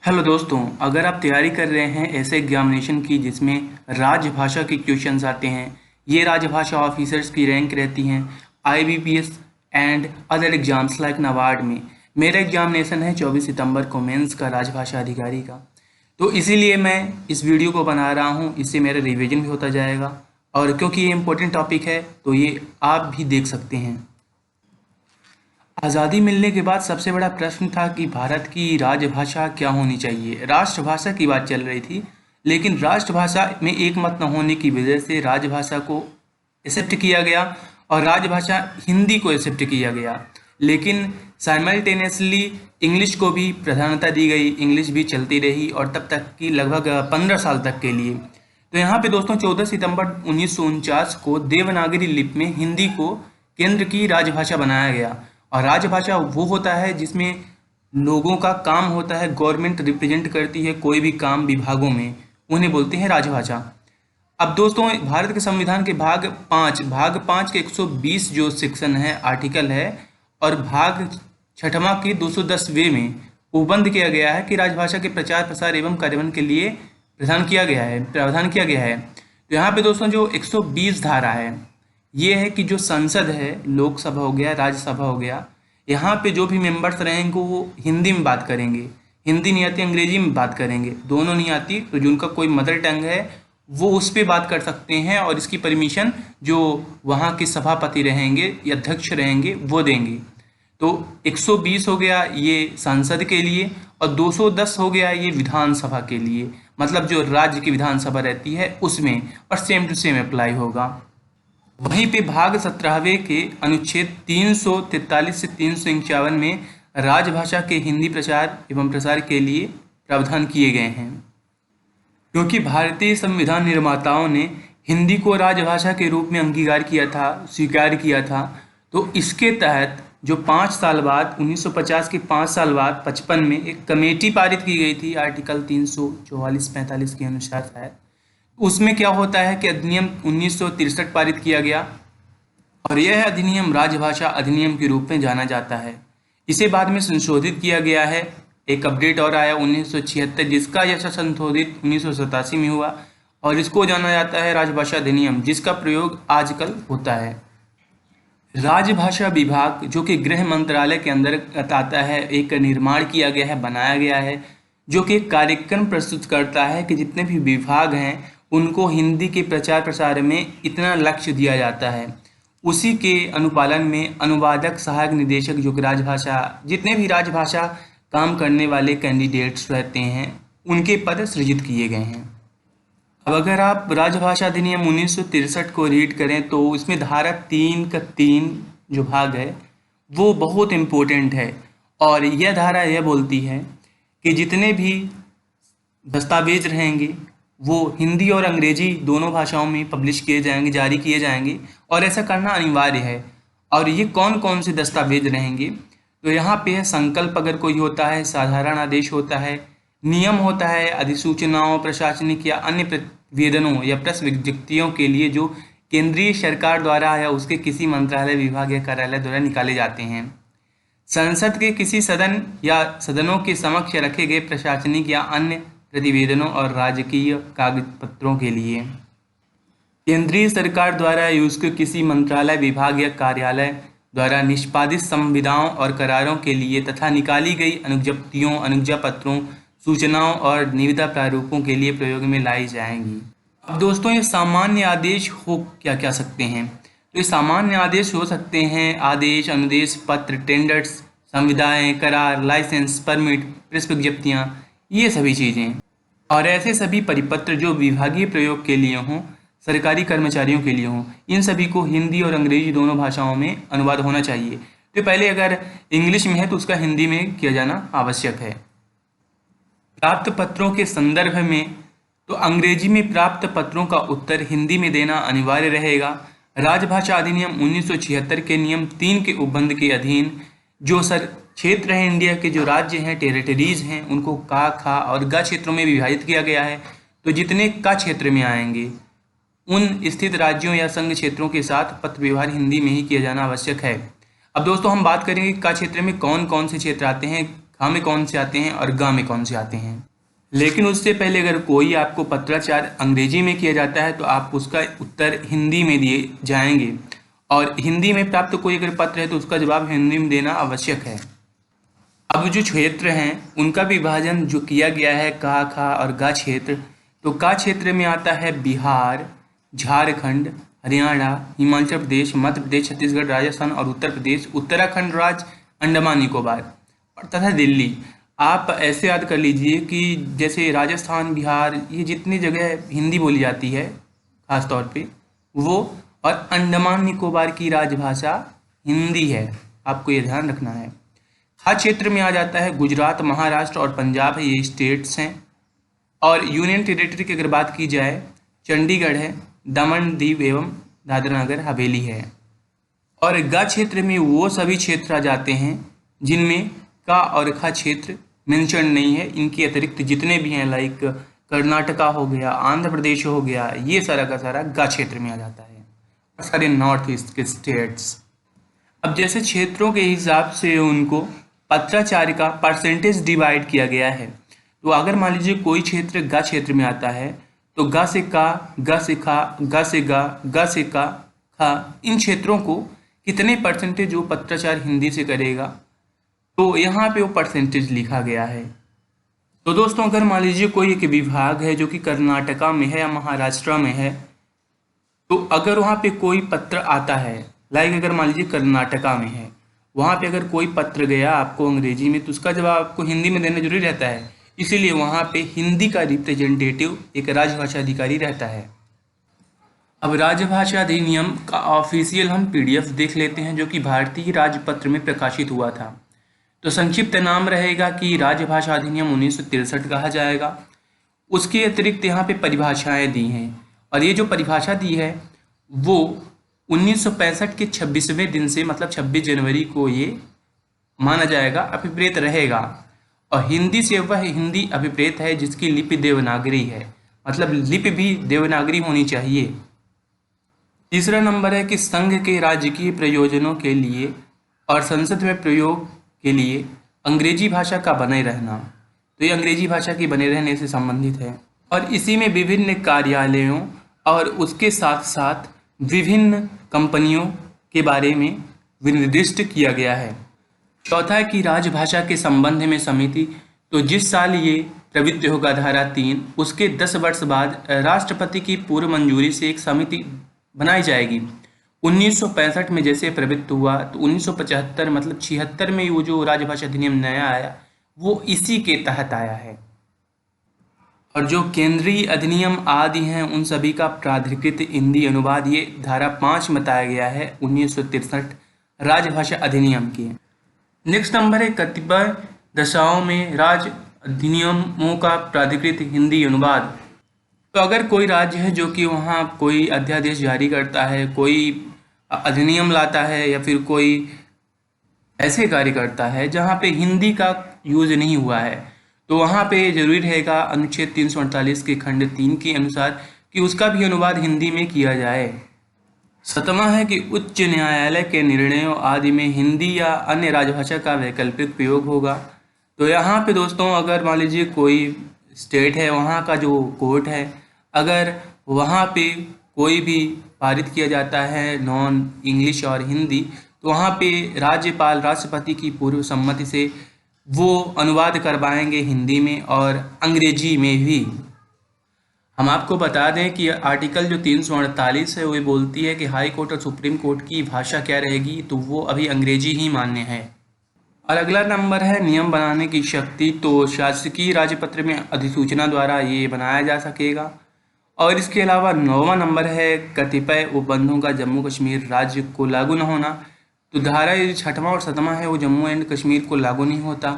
Hello दोस्तों, अगर आप तैयारी कर रहे हैं ऐसे एग्जामिनेशन की जिसमें राजभाषा के क्वेश्चंस आते हैं, ये राजभाषा ऑफिसर्स की रैंक रहती हैं IBPS and other exams like NABARD में। मेरा एग्जामिनेशन है 24 सितंबर को मेंस का राजभाषा अधिकारी का, तो इसीलिए मैं इस वीडियो को बना रहा हूँ। इससे मेरा रिवीजन भी होता जाएगा और क्योंकि ये इम्पोर्टेंट टॉपिक है तो ये आप भी देख सकते हैं। आज़ादी मिलने के बाद सबसे बड़ा प्रश्न था कि भारत की राजभाषा क्या होनी चाहिए। राष्ट्रभाषा की बात चल रही थी, लेकिन राष्ट्रभाषा में एक मत न होने की वजह से राजभाषा को एक्सेप्ट किया गया और राजभाषा हिंदी को एक्सेप्ट किया गया। लेकिन साइमल्टेनियसली इंग्लिश को भी प्राधान्यता दी गई, इंग्लिश भी चलती रही और तब तक की लगभग 15 साल तक के लिए। तो यहाँ पे दोस्तों 14 सितंबर 1949 को देवनागरी लिपि में हिंदी को केंद्र की राजभाषा बनाया गया। और राजभाषा वो होता है जिसमें लोगों का काम होता है, गवर्नमेंट रिप्रेजेंट करती है कोई भी काम विभागों में, उन्हें बोलते हैं राजभाषा। अब दोस्तों भारत के संविधान के भाग 5 के 120 जो सेक्शन है, आर्टिकल है, और भाग 6वां के 210वें में उपबंध किया गया है कि राजभाषा के प्रचार प्रसार एवं कार्यान्वयन के लिए प्रावधान किया गया है। तो यहाँ पे दोस्तों जो 120 धारा है, ये है कि जो संसद है, लोकसभा हो गया, राज्यसभा हो गया, यहाँ पे जो भी मेंबर्स रहेंगे वो हिंदी में बात करेंगे। हिंदी नहीं आती अंग्रेजी में बात करेंगे, दोनों नहीं आती तो जिनका कोई मदर टंग है वो उस पर बात कर सकते हैं और इसकी परमिशन जो वहाँ के सभापति रहेंगे या अध्यक्ष रहेंगे वो देंगे। तो 120 हो गया ये संसद के लिए और 210 हो गया ये विधानसभा के लिए, मतलब जो राज्य की विधानसभा रहती है उसमें, और सेम टू सेम अप्लाई होगा। वहीं पे भाग 17वें के अनुच्छेद 343 से 351 में राजभाषा के हिंदी प्रचार एवं प्रसार के लिए प्रावधान किए गए हैं। क्योंकि भारतीय संविधान निर्माताओं ने हिंदी को राजभाषा के रूप में अंगीकार किया था, स्वीकार किया था, तो इसके तहत जो 5 साल बाद 1950 के 5 साल बाद 55 में एक कमेटी पारित की गई थी आर्टिकल 344-45 के अनुसार शायद। उसमें क्या होता है कि अधिनियम 1963 पारित किया गया और यह अधिनियम राजभाषा अधिनियम के रूप में जाना जाता है। इसे बाद में संशोधित किया गया है, एक अपडेट और आया 1976 जिसका यह संशोधित 1987 में हुआ और इसको जाना जाता है राजभाषा अधिनियम, जिसका प्रयोग आजकल होता है। राजभाषा विभाग जो कि गृह मंत्रालय के अंदर आता है, एक निर्माण किया गया है, बनाया गया है, जो कि एक कार्यक्रम प्रस्तुत करता है कि जितने भी विभाग हैं उनको हिंदी के प्रचार प्रसार में इतना लक्ष्य दिया जाता है। उसी के अनुपालन में अनुवादक, सहायक निदेशक, जो कि राजभाषा जितने भी राजभाषा काम करने वाले कैंडिडेट्स रहते हैं उनके पद सृजित किए गए हैं। अब अगर आप राजभाषा अधिनियम 1963 को रीड करें तो इसमें धारा 3 का 3 जो भाग है वो बहुत इम्पोर्टेंट है और यह धारा यह बोलती है कि जितने भी दस्तावेज रहेंगे वो हिंदी और अंग्रेजी दोनों भाषाओं में पब्लिश किए जाएंगे, जारी किए जाएंगे, और ऐसा करना अनिवार्य है। और ये कौन कौन से दस्तावेज रहेंगे, तो यहाँ पे है संकल्प अगर कोई होता है, साधारण आदेश होता है, नियम होता है, अधिसूचनाओं, प्रशासनिक या अन्य प्रतिवेदनों या प्रेस विज्ञप्तियों के लिए जो केंद्रीय सरकार द्वारा या उसके किसी मंत्रालय, विभाग या कार्यालय द्वारा निकाले जाते हैं। संसद के किसी सदन या सदनों के समक्ष रखे गए प्रशासनिक या अन्य प्रतिवेदनों और राजकीय कागज पत्रों के लिए केंद्रीय सरकार द्वारा या उसके किसी मंत्रालय, विभाग या कार्यालय द्वारा निष्पादित संविदाओं और करारों के लिए तथा निकाली गई अनुज्ञप्तियों, अनुज्ञा पत्रों, सूचनाओं और निविदा प्रारूपों के लिए प्रयोग में लाई जाएंगी। अब दोस्तों ये सामान्य आदेश हो क्या क्या सकते हैं, तो ये सामान्य आदेश हो सकते हैं आदेश, अनुदेश, पत्र, टेंडर्स, संविदाएं, करार, लाइसेंस, परमिट, प्रेस विज्ञप्तियाँ, ये सभी चीज़ें, और ऐसे सभी परिपत्र जो विभागीय प्रयोग के लिए हों, सरकारी कर्मचारियों के लिए हों, इन सभी को हिंदी और अंग्रेजी दोनों भाषाओं में अनुवाद होना चाहिए। तो पहले अगर इंग्लिश में है तो उसका हिंदी में किया जाना आवश्यक है। प्राप्त पत्रों के संदर्भ में तो अंग्रेजी में प्राप्त पत्रों का उत्तर हिंदी में देना अनिवार्य रहेगा। राजभाषा अधिनियम 1976 के नियम 3 के उपबंध के अधीन जो क्षेत्र है, इंडिया के जो राज्य हैं, टेरिटरीज हैं, उनको का, खा और ग क्षेत्रों में विभाजित किया गया है। तो जितने का क्षेत्र में आएंगे उन स्थित राज्यों या संघ क्षेत्रों के साथ पत्र व्यवहार हिंदी में ही किया जाना आवश्यक है। अब दोस्तों हम बात करेंगे का क्षेत्र में कौन कौन से क्षेत्र आते हैं। खा में कौन से आते हैं और गा में कौन से आते हैं। लेकिन उससे पहले अगर कोई आपको पत्राचार अंग्रेजी में किया जाता है तो आप उसका उत्तर हिंदी में दिए जाएंगे, और हिंदी में प्राप्त कोई अगर पत्र है तो उसका जवाब हिंदी में देना आवश्यक है। अब जो क्षेत्र हैं उनका विभाजन जो किया गया है का, खा और गा क्षेत्र, तो का क्षेत्र में आता है बिहार, झारखंड, हरियाणा, हिमाचल प्रदेश, मध्य प्रदेश, छत्तीसगढ़, राजस्थान और उत्तर प्रदेश, उत्तराखंड राज्य, अंडमान निकोबार और तथा दिल्ली। आप ऐसे याद कर लीजिए कि जैसे राजस्थान, बिहार, ये जितनी जगह हिंदी बोली जाती है खास तौर पे वो, और अंडमान निकोबार की राजभाषा हिंदी है, आपको ये ध्यान रखना है। खा क्षेत्र में आ जाता है गुजरात, महाराष्ट्र और पंजाब है, ये स्टेट्स हैं। और यूनियन टेरिटरी की अगर बात की जाए, चंडीगढ़ है, दमन दीव एवं दादरा नगर हवेली है। और गा क्षेत्र में वो सभी क्षेत्र आ जाते हैं जिनमें का और खा क्षेत्र मेंशन नहीं है। इनके अतिरिक्त जितने भी हैं लाइक कर्नाटका हो गया, आंध्र प्रदेश हो गया, ये सारा का सारा गा क्षेत्र में आ जाता है, और सारे नॉर्थ ईस्ट के स्टेट्स। अब जैसे क्षेत्रों के हिसाब से उनको पत्राचार का परसेंटेज डिवाइड किया गया है। तो अगर मान लीजिए कोई क्षेत्र गा क्षेत्र में आता है तो गा से का, गा से खा, गा से गा, गा से का, खा, इन क्षेत्रों को कितने परसेंटेज वो पत्राचार हिंदी से करेगा, तो यहाँ पे वो परसेंटेज लिखा गया है। तो दोस्तों अगर मान लीजिए कोई एक विभाग है जो कि कर्नाटका में है या महाराष्ट्र में है, तो अगर वहाँ पे कोई पत्र आता है, लाइक अगर मान लीजिए कर्नाटका में है, वहाँ पे अगर कोई पत्र गया आपको अंग्रेजी में तो उसका जवाब आपको हिंदी में देना जरूरी रहता है। इसीलिए वहाँ पे हिंदी का रिप्रेजेंटेटिव एक राजभाषा अधिकारी रहता है। अब राजभाषा अधिनियम का ऑफिशियल हम PDF देख लेते हैं जो कि भारतीय राजपत्र में प्रकाशित हुआ था। तो संक्षिप्त नाम रहेगा कि राजभाषा अधिनियम 1963 कहा जाएगा। उसके अतिरिक्त यहाँ पे परिभाषाएं दी हैं, और ये जो परिभाषा दी है वो 1965 के 26वें दिन से मतलब 26 जनवरी को ये माना जाएगा, अभिप्रेत रहेगा। और हिंदी से वह हिंदी अभिप्रेत है जिसकी लिपि देवनागरी है, मतलब लिपि भी देवनागरी होनी चाहिए। तीसरा नंबर है कि संघ के राजकीय प्रयोजनों के लिए और संसद में प्रयोग के लिए अंग्रेजी भाषा का बने रहना, तो ये अंग्रेजी भाषा के बने रहने से संबंधित है। और इसी में विभिन्न कार्यालयों और उसके साथ साथ विभिन्न कंपनियों के बारे में विनिर्दिष्ट किया गया है। चौथा है कि राजभाषा के संबंध में समिति, तो जिस साल ये प्रवृत्त होगा धारा 3, उसके 10 वर्ष बाद राष्ट्रपति की पूर्व मंजूरी से एक समिति बनाई जाएगी। 1965 में जैसे प्रवृत्त हुआ तो 1975 मतलब 76 में वो जो राजभाषा अधिनियम नया आया वो इसी के तहत आया है। और जो केंद्रीय अधिनियम आदि हैं उन सभी का प्राधिकृत हिंदी अनुवाद ये धारा 5 में बताया गया है 1963 राजभाषा अधिनियम की। नेक्स्ट नंबर है कतिपय दशाओं में राज्य अधिनियमों का प्राधिकृत हिंदी अनुवाद। तो अगर कोई राज्य है जो कि वहाँ कोई अध्यादेश जारी करता है, कोई अधिनियम लाता है या फिर कोई ऐसे कार्य करता है जहाँ पे हिंदी का यूज नहीं हुआ है, तो वहाँ पे जरूरी रहेगा अनुच्छेद 348 के खंड 3 के अनुसार कि उसका भी अनुवाद हिंदी में किया जाए। सतवां है कि उच्च न्यायालय के निर्णयों आदि में हिंदी या अन्य राजभाषा का वैकल्पिक प्रयोग होगा। तो यहाँ पे दोस्तों अगर मान लीजिए कोई स्टेट है, वहाँ का जो कोर्ट है, अगर वहाँ पे कोई भी पारित किया जाता है नॉन इंग्लिश और हिंदी, तो वहाँ पे राज्यपाल राष्ट्रपति की पूर्व सम्मति से वो अनुवाद करवाएंगे हिंदी में और अंग्रेजी में भी। हम आपको बता दें कि आर्टिकल जो 348 है वो बोलती है कि हाई कोर्ट और सुप्रीम कोर्ट की भाषा क्या रहेगी, तो वो अभी अंग्रेजी ही मान्य है। और अगला नंबर है नियम बनाने की शक्ति, तो शासकीय राजपत्र में अधिसूचना द्वारा ये बनाया जा सकेगा। और इसके अलावा 9वां नंबर है कतिपय उपबंधों का जम्मू कश्मीर राज्य को लागू न होना। तो धारा 6वां और 7वां है वो जम्मू एंड कश्मीर को लागू नहीं होता।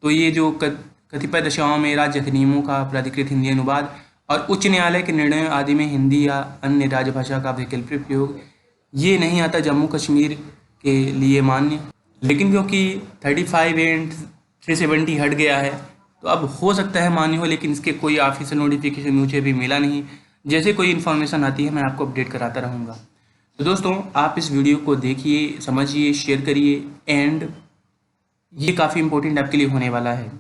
तो ये जो कतिपय दशाओं में राज्य अधिनियमों का प्राधिकृत हिंदी अनुवाद और उच्च न्यायालय के निर्णयों आदि में हिंदी या अन्य राजभाषा का वैकल्पिक प्रयोग ये नहीं आता जम्मू कश्मीर के लिए मान्य। लेकिन क्योंकि 35 एंड 370 हट गया है तो अब हो सकता है मान्य हो, लेकिन इसके कोई ऑफिशियल नोटिफिकेशन मुझे भी मिला नहीं। जैसे कोई इन्फॉर्मेशन आती है मैं आपको अपडेट कराता रहूँगा। तो दोस्तों आप इस वीडियो को देखिए, समझिए, शेयर करिए एंड ये काफ़ी इंपॉर्टेंट आपके लिए होने वाला है।